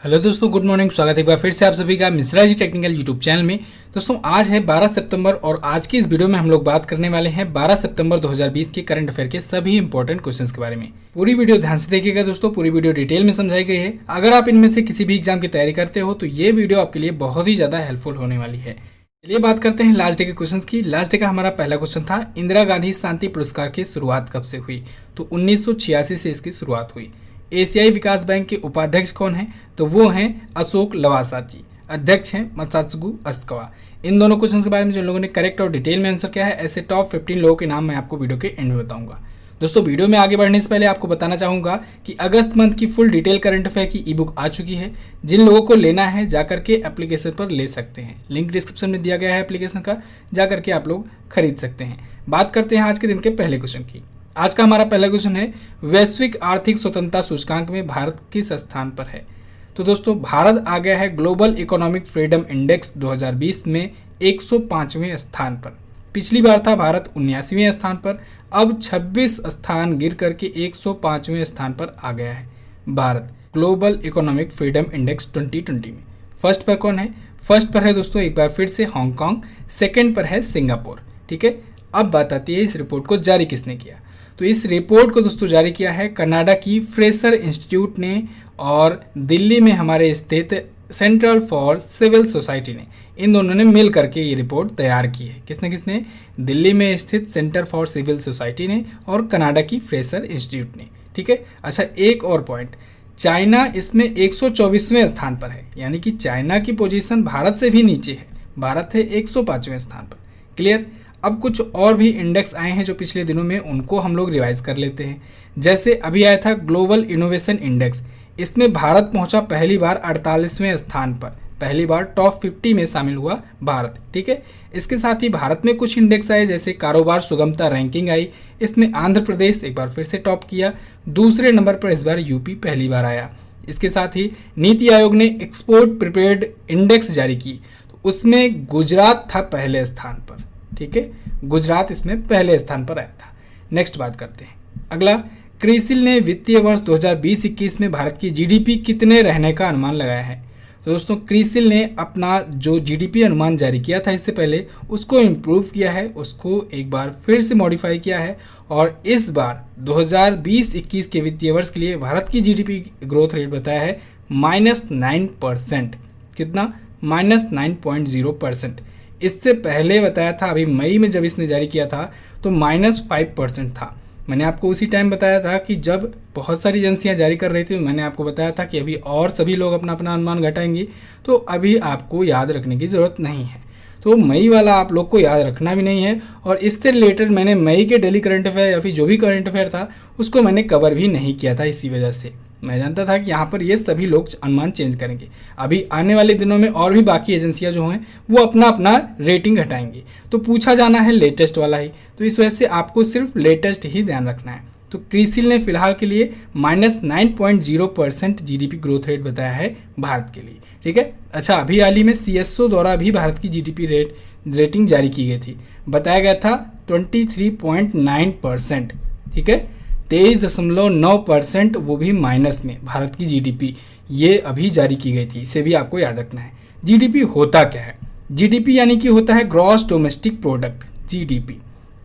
Hello दोस्तों, good morning. स्वागत है एक बार फिर से आप सभी का Mishra ji technical YouTube channel में। दोस्तों आज है 12 सितंबर और आज की इस वीडियो में हम लोग बात करने वाले हैं 12 सितंबर 2020 के करंट अफेयर के सभी इंपॉर्टेंट क्वेश्चंस के बारे में। पूरी वीडियो ध्यान से देखिएगा दोस्तों, पूरी वीडियो डिटेल में समझाई गई है। अगर आप इनमें से किसी भी एग्जाम की तैयारी करते हो तो ये वीडियो आपके लिए बहुत ही ज़्यादा हेल्पफुल होने वाली है। चलिए बात करते हैं लास्ट डे के क्वेश्चंस की। लास्ट डे का हमारा पहला क्वेश्चन था, इंदिरा गांधी शांति पुरस्कार की शुरुआत कब से हुई? तो 1986 से इसकी शुरुआत हुई। एशियाई विकास बैंक के उपाध्यक्ष कौन हैं? तो वो हैं अशोक लवासा जी। अध्यक्ष हैं मत्सात्सुगु अस्कावा। इन दोनों क्वेश्चंस के बारे में जिन लोगों ने करेक्ट और डिटेल में आंसर किया है, ऐसे टॉप 15 लोगों के नाम मैं आपको वीडियो के एंड में बताऊंगा। दोस्तों वीडियो में आगे बढ़ने से पहले आपको बताना चाहूँगा कि अगस्त मंथ की फुल डिटेल करंट अफेयर की ई बुक आ चुकी है। जिन लोगों को लेना है जाकर के एप्लीकेशन पर ले सकते हैं। लिंक डिस्क्रिप्शन में दिया गया है एप्लीकेशन का, जाकर के आप लोग खरीद सकते हैं। बात करते हैं आज के दिन के पहले क्वेश्चन की। आज का हमारा पहला क्वेश्चन है, वैश्विक आर्थिक स्वतंत्रता सूचकांक में भारत किस स्थान पर है? तो दोस्तों भारत आ गया है ग्लोबल इकोनॉमिक फ्रीडम इंडेक्स 2020 में 105वें स्थान पर। पिछली बार था भारत 79वें स्थान पर, अब 26 स्थान गिर करके 105वें स्थान पर आ गया है Bharat global economic freedom index 2020 में। फर्स्ट पर कौन है? फर्स्ट पर है दोस्तों एक बार फिर से हांगकांग, सेकंड पर है सिंगापुर। ठीक है, अब बात आती है इस रिपोर्ट को जारी किसने किया। तो इस रिपोर्ट को दोस्तों जारी किया है कनाडा की फ्रेशर इंस्टीट्यूट ने और दिल्ली में हमारे स्थित सेंट्रल फॉर सिविल सोसाइटी ने। इन दोनों ने मिल करके ये रिपोर्ट तैयार की है। किसने किसने? दिल्ली में स्थित सेंटर फॉर सिविल सोसाइटी ने और कनाडा की फ्रेशर इंस्टीट्यूट ने। ठीक है, अच्छा एक और पॉइंट, चाइना इसमें 124वें स्थान पर है, यानी कि चाइना की पोजीशन भारत से भी नीचे है। भारत है 105वें स्थान पर। क्लियर? अब कुछ और भी इंडेक्स आए हैं जो पिछले दिनों में, उनको हम लोग रिवाइज कर लेते हैं। जैसे अभी आया था ग्लोबल इनोवेशन इंडेक्स, इसमें भारत पहुंचा पहली बार 48वें स्थान पर। पहली बार टॉप 50 में शामिल हुआ भारत। ठीक है, इसके साथ ही भारत में कुछ इंडेक्स आए, जैसे कारोबार सुगमता रैंकिंग आई, इसमें आंध्र प्रदेश एक बार फिर से टॉप किया। दूसरे नंबर पर इस बार यूपी पहली बार आया। इसके साथ ही नीति आयोग ने एक्सपोर्ट प्रिपेयर्ड इंडेक्स जारी की, तो उसमें गुजरात था पहले स्थान पर। ठीक है, गुजरात इसमें पहले स्थान पर आया था। नेक्स्ट बात करते हैं अगला, क्रिसिल ने वित्तीय वर्ष 2020-21 में भारत की जीडीपी कितने रहने का अनुमान लगाया है? तो दोस्तों क्रिसिल ने अपना जो जीडीपी अनुमान जारी किया था इससे पहले, उसको इम्प्रूव किया है, उसको एक बार फिर से मॉडिफाई किया है और इस बार 2020-21 के वित्तीय वर्ष के लिए भारत की जीडीपी ग्रोथ रेट बताया है -9%। कितना? -9.0%। इससे पहले बताया था, अभी मई में जब इसने जारी किया था तो -5% था। मैंने आपको उसी टाइम बताया था कि जब बहुत सारी एजेंसियां जारी कर रही थी, मैंने आपको बताया था कि अभी और सभी लोग अपना अपना अनुमान घटाएंगे, तो अभी आपको याद रखने की ज़रूरत नहीं है। तो मई वाला आप लोग को याद रखना भी नहीं है, और इससे रिलेटेड मैंने मई के डेली करंट अफेयर या फिर जो भी करंट अफेयर था उसको मैंने कवर भी नहीं किया था। इसी वजह से मैं जानता था कि यहाँ पर ये सभी लोग अनुमान चेंज करेंगे। अभी आने वाले दिनों में और भी बाकी एजेंसियाँ जो हैं वो अपना अपना रेटिंग घटाएंगी, तो पूछा जाना है लेटेस्ट वाला ही, तो इस वजह से आपको सिर्फ लेटेस्ट ही ध्यान रखना है। तो क्रिसिल ने फिलहाल के लिए -9.0% जीडीपी ग्रोथ रेट बताया है भारत के लिए। ठीक है, अच्छा अभी हाल ही में सीएसओ द्वारा भी भारत की जीडीपी रेटिंग जारी की गई थी, बताया गया था 23.9%। ठीक है, 23.9%, वो भी माइनस में भारत की जीडीपी ये अभी जारी की गई थी। इसे भी आपको याद रखना है। जीडीपी होता क्या है? जीडीपी यानी कि होता है ग्रॉस डोमेस्टिक प्रोडक्ट, जीडीपी।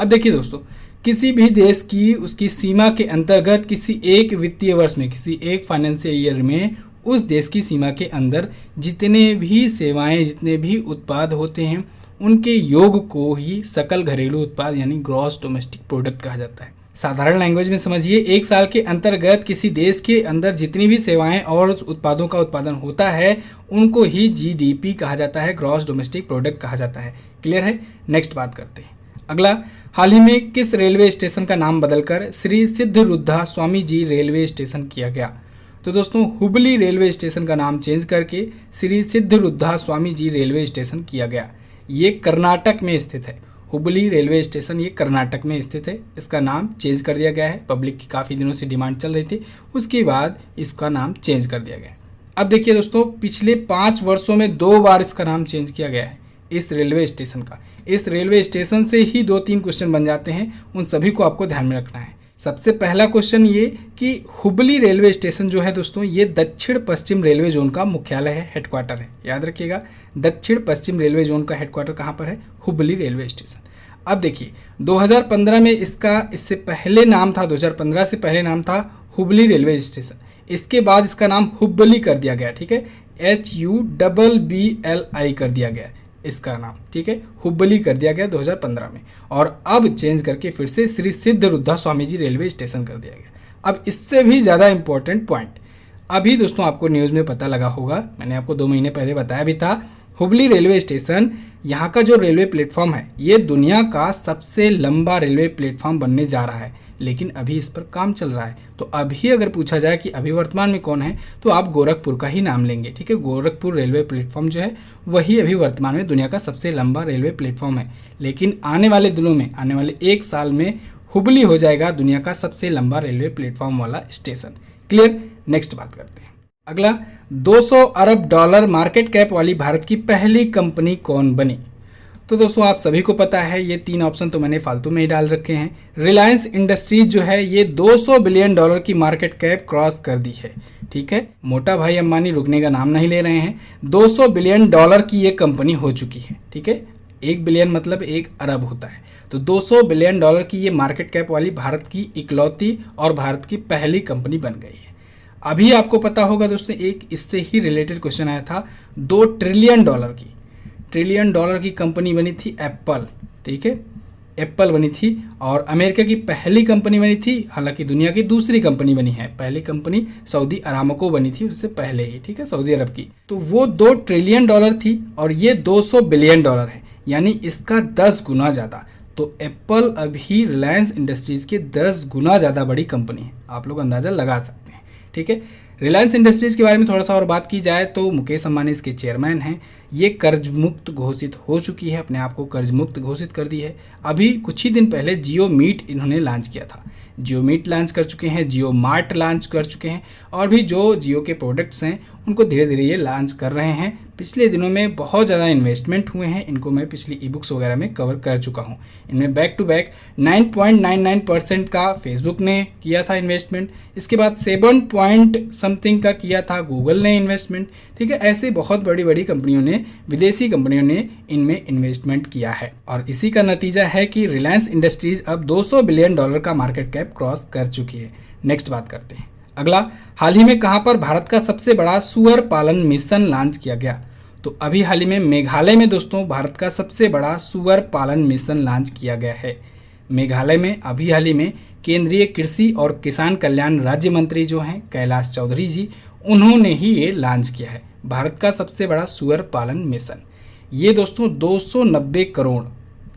अब देखिए दोस्तों, किसी भी देश की उसकी सीमा के अंतर्गत किसी एक वित्तीय वर्ष में, किसी एक फाइनेंशियल ईयर में उस देश की सीमा के अंदर जितने भी सेवाएं, जितने भी उत्पाद होते हैं, उनके योग को ही सकल घरेलू उत्पाद यानी ग्रॉस डोमेस्टिक प्रोडक्ट कहा जाता है। साधारण लैंग्वेज में समझिए, एक साल के अंतर्गत किसी देश के अंदर जितनी भी सेवाएं और उत्पादों का उत्पादन होता है उनको ही जीडीपी कहा जाता है, ग्रॉस डोमेस्टिक प्रोडक्ट कहा जाता है। क्लियर है? नेक्स्ट बात करते हैं अगला, हाल ही में किस रेलवे स्टेशन का नाम बदलकर श्री सिद्धरुद्धा स्वामी जी रेलवे स्टेशन किया गया? तो दोस्तों हुबली रेलवे स्टेशन का नाम चेंज करके श्री सिद्धरुद्धा स्वामी जी रेलवे स्टेशन किया गया। ये कर्नाटक में स्थित है। हुबली रेलवे स्टेशन ये कर्नाटक में स्थित है। इसका नाम चेंज कर दिया गया है। पब्लिक की काफ़ी दिनों से डिमांड चल रही थी, उसके बाद इसका नाम चेंज कर दिया गया। अब देखिए दोस्तों, पिछले 5 वर्षों में 2 बार इसका नाम चेंज किया गया है इस रेलवे स्टेशन का। इस रेलवे स्टेशन से ही 2-3 क्वेश्चन बन जाते हैं, उन सभी को आपको ध्यान में रखना है। सबसे पहला क्वेश्चन ये कि हुबली रेलवे स्टेशन जो है दोस्तों, ये दक्षिण पश्चिम रेलवे जोन का मुख्यालय है, हेडक्वार्टर है। याद रखिएगा, दक्षिण पश्चिम रेलवे जोन का हेडक्वार्टर कहाँ पर है? Hubli railway station. अब देखिए 2015 में इससे पहले नाम था, 2015 से पहले नाम था हुबली रेलवे स्टेशन। इसके बाद इसका नाम हुबली कर दिया गया, ठीक है, HUBBLI कर दिया गया इसका नाम, ठीक है, हुबली कर दिया गया 2015 में। और अब चेंज करके फिर से श्री सिद्धरूढ़ा स्वामी जी रेलवे स्टेशन कर दिया गया। अब इससे भी ज़्यादा इंपॉर्टेंट पॉइंट, अभी दोस्तों आपको न्यूज़ में पता लगा होगा, मैंने आपको 2 महीने पहले बताया भी था, हुबली रेलवे स्टेशन, यहाँ का जो रेलवे प्लेटफॉर्म है ये दुनिया का सबसे लंबा रेलवे प्लेटफॉर्म बनने जा रहा है, लेकिन अभी इस पर काम चल रहा है। तो अभी अगर पूछा जाए कि अभी वर्तमान में कौन है, तो आप गोरखपुर का ही नाम लेंगे, ठीक है। गोरखपुर रेलवे प्लेटफॉर्म जो है वही अभी वर्तमान में दुनिया का सबसे लंबा रेलवे प्लेटफॉर्म है, लेकिन आने वाले दिनों में, आने वाले 1 साल में हुबली हो जाएगा दुनिया का सबसे लंबा रेलवे प्लेटफॉर्म वाला स्टेशन। क्लियर। नेक्स्ट बात करते हैं। अगला, 200 अरब डॉलर मार्केट कैप वाली भारत की पहली कंपनी कौन बनी? तो दोस्तों आप सभी को पता है, ये 3 ऑप्शन तो मैंने फालतू में ही डाल रखे हैं। रिलायंस इंडस्ट्रीज जो है ये 200 बिलियन डॉलर की मार्केट कैप क्रॉस कर दी है, ठीक है। मोटा भाई अंबानी रुकने का नाम नहीं ले रहे हैं, 200 बिलियन डॉलर की ये कंपनी हो चुकी है, ठीक है। 1 बिलियन मतलब 1 अरब होता है, तो 200 बिलियन डॉलर की ये मार्केट कैप वाली भारत की इकलौती और भारत की पहली कंपनी बन गई है। अभी आपको पता होगा दोस्तों, एक इससे ही रिलेटेड क्वेश्चन आया था, 2 ट्रिलियन डॉलर की कंपनी बनी थी एप्पल, ठीक है, एप्पल बनी थी, और अमेरिका की पहली कंपनी बनी थी, हालांकि दुनिया की दूसरी कंपनी बनी है। पहली कंपनी सऊदी अरामको बनी थी उससे पहले ही, ठीक है, सऊदी अरब की। तो वो 2 ट्रिलियन डॉलर थी और ये 200 बिलियन डॉलर है, यानी इसका 10 गुना ज़्यादा। तो एप्पल अभी रिलायंस इंडस्ट्रीज़ के 10 गुना ज़्यादा बड़ी कंपनी है, आप लोग अंदाज़ा लगा सकते हैं, ठीक है। रिलायंस इंडस्ट्रीज़ के बारे में थोड़ा सा और बात की जाए तो मुकेश अंबानी इसके चेयरमैन हैं। ये कर्ज मुक्त घोषित हो चुकी है, अपने आप को कर्ज मुक्त घोषित कर दी है। अभी कुछ ही दिन पहले जियो मीट इन्होंने लॉन्च किया था, जियो मीट लॉन्च कर चुके हैं, जियो मार्ट लॉन्च कर चुके हैं, और भी जो जियो के प्रोडक्ट्स हैं उनको धीरे धीरे ये लॉन्च कर रहे हैं। पिछले दिनों में बहुत ज़्यादा इन्वेस्टमेंट हुए हैं, इनको मैं पिछली ई बुक्स वगैरह में कवर कर चुका हूँ। इनमें बैक टू बैक 9.99% का फेसबुक ने किया था इन्वेस्टमेंट, इसके बाद 7 पॉइंट समथिंग का किया था गूगल ने इन्वेस्टमेंट, ठीक है। ऐसे बहुत बड़ी बड़ी कंपनियों ने, विदेशी कंपनियों ने इनमें इन्वेस्टमेंट किया है, और इसी का नतीजा है कि रिलायंस इंडस्ट्रीज अब 200 बिलियन डॉलर का मार्केट कैप क्रॉस कर चुकी है। नेक्स्ट बात करते हैं। अगला, हाल ही में कहां पर भारत का सबसे बड़ा सुअर पालन मिशन लॉन्च किया गया? तो अभी हाल ही में मेघालय में दोस्तों भारत का सबसे बड़ा सुअर पालन मिशन लॉन्च किया गया है। मेघालय में अभी हाल ही में केंद्रीय कृषि और किसान कल्याण राज्य मंत्री जो हैं कैलाश चौधरी जी, उन्होंने ही ये लॉन्च किया है भारत का सबसे बड़ा सुअर पालन मिशन। ये दोस्तों 290 करोड़,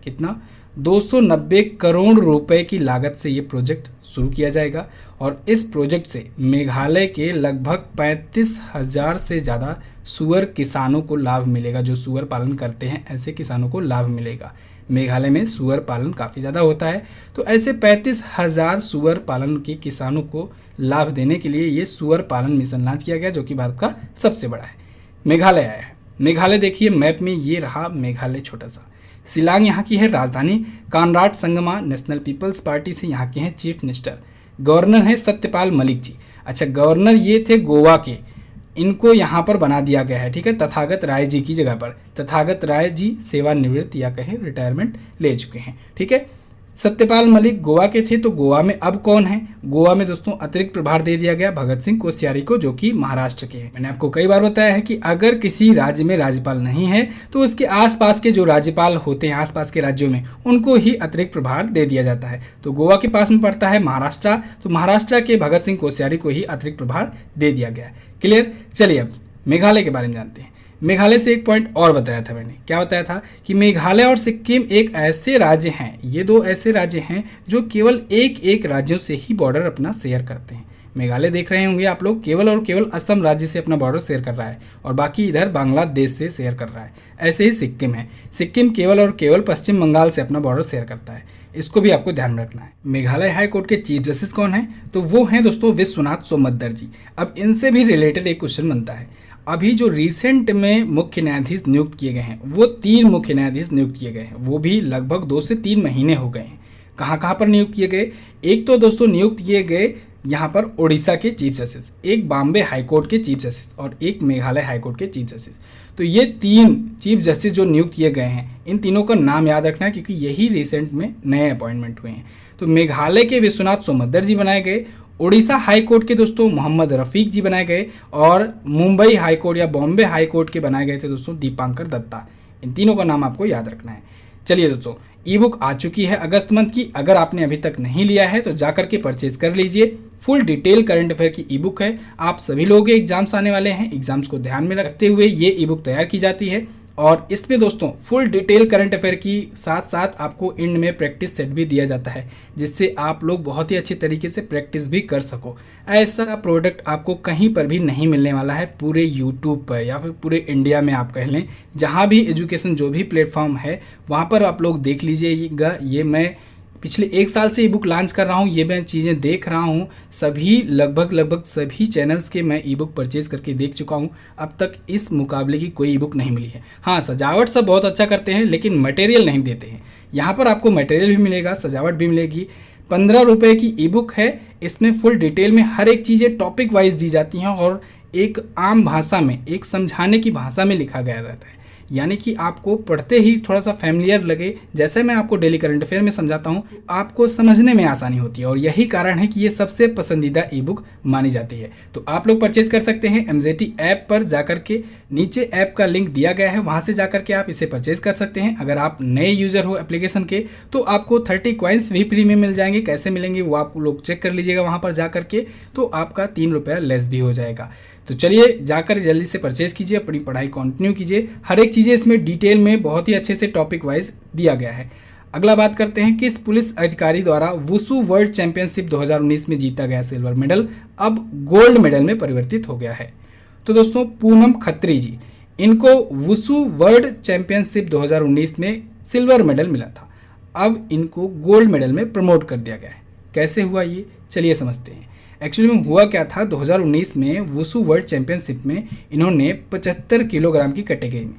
कितना, 290 करोड़ रुपए की लागत से ये प्रोजेक्ट शुरू किया जाएगा, और इस प्रोजेक्ट से मेघालय के लगभग 35,000 से ज़्यादा सुअर किसानों को लाभ मिलेगा। जो सुअर पालन करते हैं ऐसे किसानों को लाभ मिलेगा। मेघालय में सुअर पालन काफ़ी ज़्यादा होता है, तो ऐसे 35,000 सुअर पालन के किसानों को लाभ देने के लिए ये सुअर पालन मिशन लॉन्च किया गया, जो कि भारत का सबसे बड़ा है। मेघालय आया है, मेघालय देखिए मैप में ये रहा मेघालय छोटा सा। शिलांग यहाँ की है राजधानी, Conrad Sangma National People's Party से यहाँ के हैं चीफ मिनिस्टर। गवर्नर है सत्यपाल मलिक जी। अच्छा, गवर्नर ये थे गोवा के, इनको यहाँ पर बना दिया गया है, ठीक है, तथागत राय जी की जगह पर। तथागत राय जी सेवानिवृत्त या कहें रिटायरमेंट ले चुके हैं, ठीक है। सत्यपाल मलिक गोवा के थे, तो गोवा में अब कौन है? गोवा में दोस्तों अतिरिक्त प्रभार दे दिया गया भगत सिंह कोश्यारी को, जो कि महाराष्ट्र के हैं। मैंने आपको कई बार बताया है कि अगर किसी राज्य में राज्यपाल नहीं है तो उसके आसपास के जो राज्यपाल होते हैं आसपास के राज्यों में, उनको ही अतिरिक्त प्रभार दे दिया जाता है। तो गोवा के पास में पड़ता है महाराष्ट्र, तो महाराष्ट्र के भगत सिंह कोश्यारी को ही अतिरिक्त प्रभार दे दिया गया है। क्लियर। चलिए अब मेघालय के बारे में जानते हैं। मेघालय से एक पॉइंट और बताया था मैंने, क्या बताया था कि मेघालय और सिक्किम एक ऐसे राज्य हैं, ये 2 ऐसे राज्य हैं जो केवल एक राज्यों से ही बॉर्डर अपना शेयर करते हैं। मेघालय देख रहे होंगे आप लोग, केवल और केवल असम राज्य से अपना बॉर्डर शेयर कर रहा है, और बाकी इधर बांग्लादेश से शेयर कर रहा है। ऐसे ही सिक्किम है, सिक्किम केवल और केवल पश्चिम बंगाल से अपना बॉर्डर शेयर करता है। इसको भी आपको ध्यान में रखना है। मेघालय हाई कोर्ट के चीफ जस्टिस कौन है? तो वो हैं दोस्तों विश्वनाथ सोमद्दर जी। अब इनसे भी रिलेटेड एक क्वेश्चन बनता है। अभी जो रिसेंट में मुख्य न्यायाधीश नियुक्त किए गए हैं, वो 3 मुख्य न्यायाधीश नियुक्त किए गए हैं, वो भी लगभग 2 से 3 महीने हो गए हैं। कहाँ कहाँ पर नियुक्त किए गए? एक तो दोस्तों नियुक्त किए गए यहाँ पर उड़ीसा के चीफ जस्टिस, एक बॉम्बे हाईकोर्ट के चीफ जस्टिस और एक मेघालय हाईकोर्ट के चीफ जस्टिस। तो ये 3 चीफ जस्टिस जो नियुक्त किए गए हैं, इन तीनों का नाम याद रखना है क्योंकि यही रिसेंट में नए अपॉइंटमेंट हुए हैं। तो मेघालय के विश्वनाथ सोमदर जी बनाए गए, उड़ीसा हाई कोर्ट के दोस्तों मोहम्मद रफ़ीक जी बनाए गए और मुंबई हाई कोर्ट या बॉम्बे हाई कोर्ट के बनाए गए थे दोस्तों दीपांकर दत्ता। इन तीनों का नाम आपको याद रखना है। चलिए दोस्तों, ई बुक आ चुकी है अगस्त मंथ की। अगर आपने अभी तक नहीं लिया है तो जाकर के परचेज कर लीजिए। फुल डिटेल करंट अफेयर की ई बुक है। आप सभी लोगों के एग्जाम्स आने वाले हैं, एग्जाम्स को ध्यान में रखते हुए ये ई बुक तैयार की जाती है और इसमें दोस्तों फुल डिटेल करंट अफेयर की साथ साथ आपको एंड में प्रैक्टिस सेट भी दिया जाता है, जिससे आप लोग बहुत ही अच्छी तरीके से प्रैक्टिस भी कर सको। ऐसा प्रोडक्ट आपको कहीं पर भी नहीं मिलने वाला है पूरे यूट्यूब पर या फिर पूरे इंडिया में आप कह लें। जहाँ भी एजुकेशन जो भी प्लेटफॉर्म है वहाँ पर आप लोग देख लीजिएगा। ये मैं पिछले 1 साल से ई बुक लॉन्च कर रहा हूँ, ये मैं चीज़ें देख रहा हूँ। सभी लगभग सभी चैनल्स के मैं ई बुक परचेज़ करके देख चुका हूँ। अब तक इस मुकाबले की कोई ई बुक नहीं मिली है। हाँ, सजावट सब बहुत अच्छा करते हैं लेकिन मटेरियल नहीं देते हैं। यहाँ पर आपको मटेरियल भी मिलेगा, सजावट भी मिलेगी। 15 रुपये की ई बुक है। इसमें फुल डिटेल में हर एक चीज़ें टॉपिक वाइज दी जाती हैं और एक आम भाषा में, एक समझाने की भाषा में लिखा गया रहता है, यानी कि आपको पढ़ते ही थोड़ा सा फैमिलियर लगे। जैसे मैं आपको डेली करंट अफेयर में समझाता हूँ, आपको समझने में आसानी होती है और यही कारण है कि ये सबसे पसंदीदा ई बुक मानी जाती है। तो आप लोग परचेज कर सकते हैं MZT ऐप पर जाकर के। नीचे ऐप का लिंक दिया गया है, वहाँ से जाकर के आप इसे परचेज कर सकते हैं। अगर आप नए यूज़र हो एप्लीकेशन के तो आपको 30 कॉइन्स भी फ्री में मिल जाएंगे। कैसे मिलेंगे वो आप लोग चेक कर लीजिएगा वहाँ पर जाकर के, तो आपका 3 रुपया लेस भी हो जाएगा। तो चलिए जाकर जल्दी से परचेज कीजिए, अपनी पढ़ाई कंटिन्यू कीजिए। हर एक चीज़ें इसमें डिटेल में बहुत ही अच्छे से टॉपिक वाइज दिया गया है। अगला बात करते हैं, किस पुलिस अधिकारी द्वारा वुशु वर्ल्ड चैंपियनशिप 2019 में जीता गया सिल्वर मेडल अब गोल्ड मेडल में परिवर्तित हो गया है? तो दोस्तों पूनम खत्री जी, इनको वुशु वर्ल्ड चैंपियनशिप 2019 में सिल्वर मेडल मिला था, अब इनको गोल्ड मेडल में प्रमोट कर दिया गया है। कैसे हुआ ये, चलिए समझते हैं। एक्चुअली में हुआ क्या था, 2019 में वुशु वर्ल्ड चैंपियनशिप में इन्होंने 75 किलोग्राम की कैटेगरी में,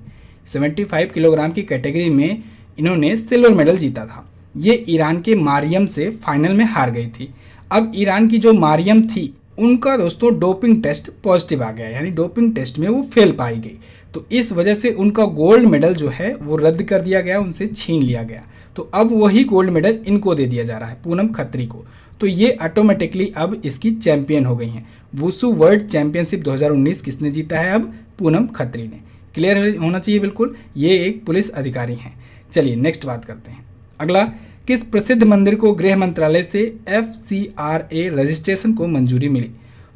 75 किलोग्राम की कैटेगरी में इन्होंने सिल्वर मेडल जीता था। ये ईरान के मारियम से फाइनल में हार गई थी। अब ईरान की जो मारियम थी उनका दोस्तों डोपिंग टेस्ट पॉजिटिव आ गया, यानी डोपिंग टेस्ट में वो फेल पाई गई। तो इस वजह से उनका गोल्ड मेडल जो है वो रद्द कर दिया गया, उनसे छीन लिया गया। तो अब वही गोल्ड मेडल इनको दे दिया जा रहा है, पूनम खत्री को। तो ये ऑटोमेटिकली अब इसकी चैंपियन हो गई हैं। वुशु वर्ल्ड चैंपियनशिप 2019 किसने जीता है? अब पूनम खत्री ने। क्लियर होना चाहिए बिल्कुल, ये एक पुलिस अधिकारी हैं। चलिए नेक्स्ट बात करते हैं। अगला, किस प्रसिद्ध मंदिर को गृह मंत्रालय से FCRA रजिस्ट्रेशन को मंजूरी मिली?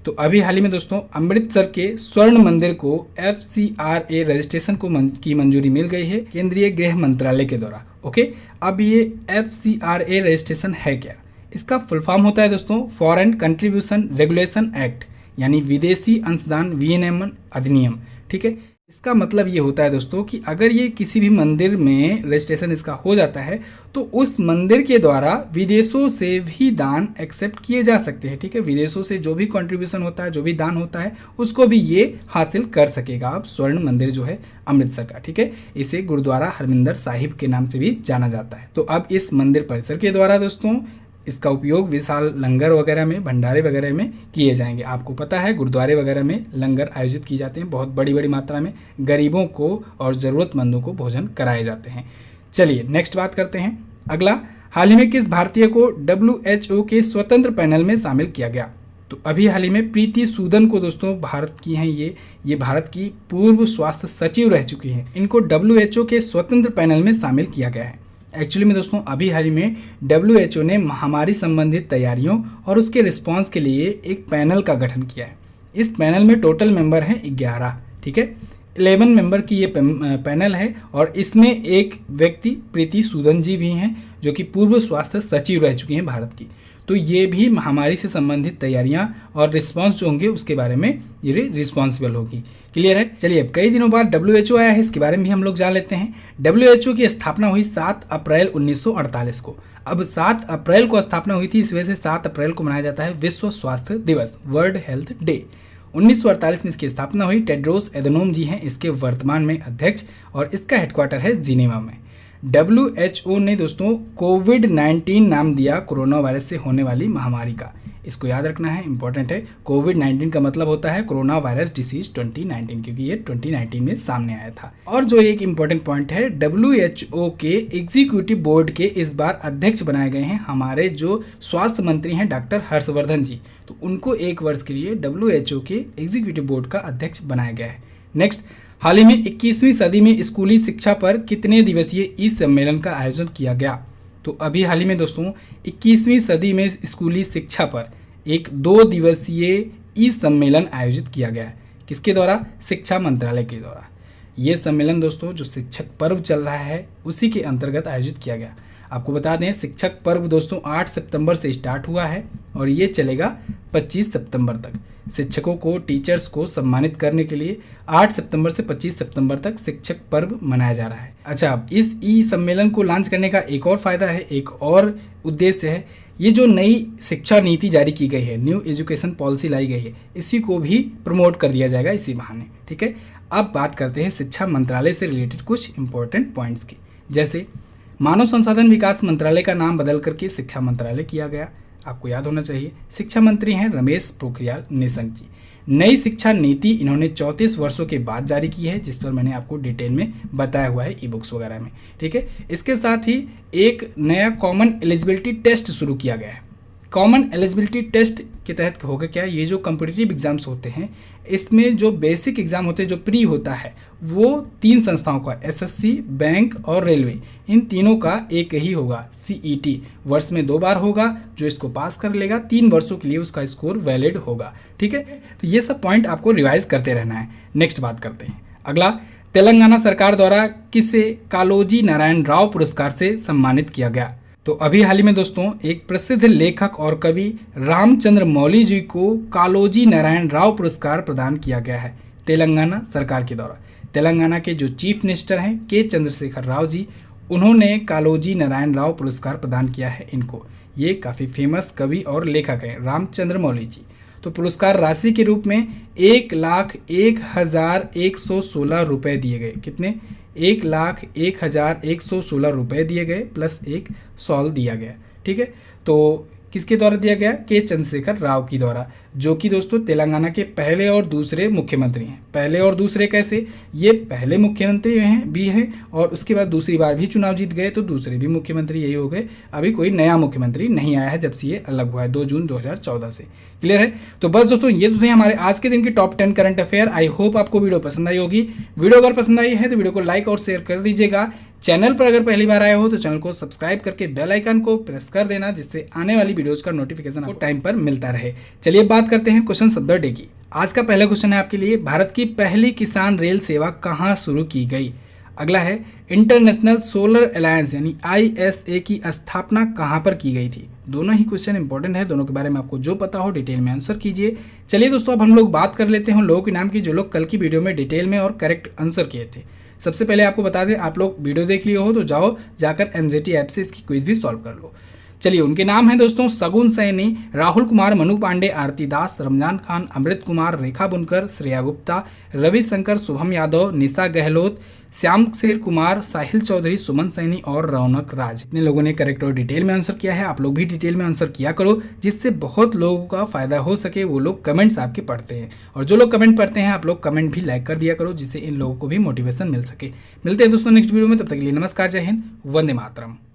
तो अभी हाल ही में दोस्तों अमृतसर के स्वर्ण मंदिर को FCRA रजिस्ट्रेशन की मंजूरी मिल गई है केंद्रीय गृह मंत्रालय के द्वारा। ओके, अब ये FCRA रजिस्ट्रेशन है क्या? इसका फुल फॉर्म होता है दोस्तों फॉरेन कंट्रीब्यूशन रेगुलेशन एक्ट, यानी विदेशी अंशदान विनियमन अधिनियम। ठीक है, इसका मतलब ये होता है दोस्तों कि अगर ये किसी भी मंदिर में रजिस्ट्रेशन इसका हो जाता है तो उस मंदिर के द्वारा विदेशों से भी दान एक्सेप्ट किए जा सकते हैं। ठीक है, विदेशों से जो भी कंट्रीब्यूशन होता है, जो भी दान होता है, उसको भी ये हासिल कर सकेगा। अब स्वर्ण मंदिर जो है अमृतसर का, ठीक है, इसे गुरुद्वारा हरमिंदर साहिब के नाम से भी जाना जाता है। तो अब इस मंदिर परिसर के द्वारा दोस्तों इसका उपयोग विशाल लंगर वगैरह में, भंडारे वगैरह में किए जाएंगे। आपको पता है गुरुद्वारे वगैरह में लंगर आयोजित किए जाते हैं, बहुत बड़ी बड़ी मात्रा में गरीबों को और ज़रूरतमंदों को भोजन कराए जाते हैं। चलिए नेक्स्ट बात करते हैं। अगला, हाल ही में किस भारतीय को WHO के स्वतंत्र पैनल में शामिल किया गया? तो अभी हाल ही में प्रीति सूदन को दोस्तों, भारत की हैं ये भारत की पूर्व स्वास्थ्य सचिव रह चुकी हैं। इनको WHO के स्वतंत्र पैनल में शामिल किया गया है। एक्चुअली में दोस्तों अभी हाल ही में WHO ने महामारी संबंधित तैयारियों और उसके रिस्पांस के लिए एक पैनल का गठन किया है। इस पैनल में टोटल मेंबर हैं 11, ठीक है, 11 मेंबर की ये पैनल है और इसमें एक व्यक्ति प्रीति सूदन जी भी हैं जो कि पूर्व स्वास्थ्य सचिव रह चुकी हैं भारत की। तो ये भी महामारी से संबंधित तैयारियां और रिस्पांस जो होंगे उसके बारे में ये रिस्पॉन्सिबल होगी। क्लियर है? चलिए, अब कई दिनों बाद WHO आया है, इसके बारे में भी हम लोग जान लेते हैं। WHO की स्थापना हुई 7 अप्रैल 1948 को। अब 7 अप्रैल को स्थापना हुई थी, इस वजह से 7 अप्रैल को मनाया जाता है विश्व स्वास्थ्य दिवस, वर्ल्ड हेल्थ डे। 1948 में इसकी स्थापना हुई। टेड्रोस एधनोम जी हैं इसके वर्तमान में अध्यक्ष और इसका हेडक्वार्टर है जिनेवा में। WHO ने दोस्तों कोविड-19 नाम दिया कोरोना वायरस से होने वाली महामारी का। इसको याद रखना है, इंपॉर्टेंट है। कोविड-19 का मतलब होता है कोरोना वायरस डिसीज 2019, क्योंकि ये 2019 में सामने आया था। और जो एक इंपॉर्टेंट पॉइंट है, WHO के एग्जीक्यूटिव बोर्ड के इस बार अध्यक्ष बनाए गए हैं हमारे जो स्वास्थ्य मंत्री हैं डॉक्टर हर्षवर्धन जी। तो उनको 1 वर्ष के लिए WHO के एग्जीक्यूटिव बोर्ड का अध्यक्ष बनाया गया है। नेक्स्ट, हाल ही में 21वीं सदी में स्कूली शिक्षा पर कितने दिवसीय इस सम्मेलन का आयोजन किया गया? तो अभी हाल ही में दोस्तों 21वीं सदी में स्कूली शिक्षा पर एक 2 दिवसीय ई सम्मेलन आयोजित किया गया है। किसके द्वारा? शिक्षा मंत्रालय के द्वारा। ये सम्मेलन दोस्तों जो शिक्षक पर्व चल रहा है उसी के अंतर्गत आयोजित किया गया। आपको बता दें, शिक्षक पर्व दोस्तों 8 सितंबर से स्टार्ट हुआ है और ये चलेगा 25 सितंबर तक। शिक्षकों को, टीचर्स को सम्मानित करने के लिए 8 सितंबर से 25 सितंबर तक शिक्षक पर्व मनाया जा रहा है। अच्छा, इस ई सम्मेलन को लॉन्च करने का एक और फायदा है, एक और उद्देश्य है। ये जो नई शिक्षा नीति जारी की गई है, न्यू एजुकेशन पॉलिसी लाई गई है, इसी को भी प्रमोट कर दिया जाएगा इसी बहाने। ठीक है, अब बात करते हैं शिक्षा मंत्रालय से रिलेटेड कुछ इंपॉर्टेंट पॉइंट्स की। जैसे मानव संसाधन विकास मंत्रालय का नाम बदल करके शिक्षा मंत्रालय किया गया। आपको याद होना चाहिए, शिक्षा मंत्री हैं रमेश पोखरियाल निशंक जी। नई शिक्षा नीति इन्होंने 34 वर्षों के बाद जारी की है, जिस पर मैंने आपको डिटेल में बताया हुआ है ई बुक्स वगैरह में। ठीक है, इसके साथ ही एक नया कॉमन एलिजिबिलिटी टेस्ट शुरू किया गया है। कॉमन एलिजिबिलिटी टेस्ट के तहत होगा क्या? ये जो कॉम्पिटिटिव एग्जाम्स होते हैं, इसमें जो बेसिक एग्जाम होते हैं, जो प्री होता है, वो 3 संस्थाओं का, SSC, बैंक और रेलवे, इन तीनों का एक ही होगा। CET वर्ष में 2 बार होगा। जो इसको पास कर लेगा 3 वर्षों के लिए उसका स्कोर वैलिड होगा। ठीक है, तो ये सब पॉइंट आपको रिवाइज करते रहना है। नेक्स्ट बात करते हैं। अगला, तेलंगाना सरकार द्वारा किसे कालोजी नारायण राव पुरस्कार से सम्मानित किया गया? तो अभी हाल ही में दोस्तों एक प्रसिद्ध लेखक और कवि रामचंद्र मौली जी को कालोजी नारायण राव पुरस्कार प्रदान किया गया है तेलंगाना सरकार के द्वारा। तेलंगाना के जो चीफ मिनिस्टर हैं के चंद्रशेखर राव जी, उन्होंने कालोजी नारायण राव पुरस्कार प्रदान किया है इनको। ये काफ़ी फेमस कवि और लेखक हैं रामचंद्र मौली जी। तो पुरस्कार राशि के रूप में 1,01,116 रुपये दिए गए। कितने? 1,01,116 रुपये दिए गए प्लस एक शॉल दिया गया। ठीक है, तो किसके द्वारा दिया गया? के चंद्रशेखर राव की द्वारा, जो कि दोस्तों तेलंगाना के पहले और दूसरे मुख्यमंत्री हैं। पहले और दूसरे कैसे? ये पहले मुख्यमंत्री भी हैं और उसके बाद दूसरी बार भी चुनाव जीत गए, तो दूसरे भी मुख्यमंत्री यही हो गए। अभी कोई नया मुख्यमंत्री नहीं आया है जब से ये अलग हुआ है 2 जून 2014 से। क्लियर है? तो बस दोस्तों ये तो थे हमारे आज के दिन की top 10 current affair. I hope आपको वीडियो पसंद आई होगी। वीडियो अगर पसंद आई है तो वीडियो को लाइक और शेयर कर दीजिएगा। चैनल पर अगर पहली बार आए हो तो चैनल को सब्सक्राइब करके बेल आइकन को प्रेस कर देना, जिससे आने वाली वीडियोज का नोटिफिकेशन आपको टाइम पर मिलता रहे। चलिए बात करते हैं क्वेश्चन ऑफ द डे की। आज का पहला क्वेश्चन है आपके लिए, भारत की पहली किसान रेल सेवा कहाँ शुरू की गई? अगला है, इंटरनेशनल सोलर अलायंस यानी ISA की स्थापना कहाँ पर की गई थी? दोनों ही क्वेश्चन इंपॉर्टेंट है, दोनों के बारे में आपको जो पता हो डिटेल में आंसर कीजिए। चलिए दोस्तों अब हम लोग बात कर लेते हैं उन लोगों के नाम की जो लोग कल की वीडियो में डिटेल में और करेक्ट आंसर किए थे। सबसे पहले आपको बता दें, आप लोग वीडियो देख लिए हो तो जाओ जाकर MZT ऐप से इसकी क्विज भी सॉल्व कर लो। चलिए उनके नाम हैं दोस्तों, सगुन सैनी, राहुल कुमार, मनु पांडे, आरती दास, रमजान खान, अमृत कुमार, रेखा बुनकर, श्रेया गुप्ता, रविशंकर, शुभम यादव, निशा गहलोत, श्याम शेर कुमार, साहिल चौधरी, सुमन सैनी और रौनक राज। इतने लोगों ने करेक्ट और डिटेल में आंसर किया है। आप लोग भी डिटेल में आंसर किया करो, जिससे बहुत लोगों का फायदा हो सके। वो लोग कमेंट्स आपके पढ़ते हैं, और जो लोग कमेंट पढ़ते हैं आप लोग कमेंट भी लाइक कर दिया करो, जिससे इन लोगों को भी मोटिवेशन मिल सके। मिलते हैं दोस्तों नेक्स्ट वीडियो में, तब तक के लिए नमस्कार, जय हिंद, वंदे मातरम।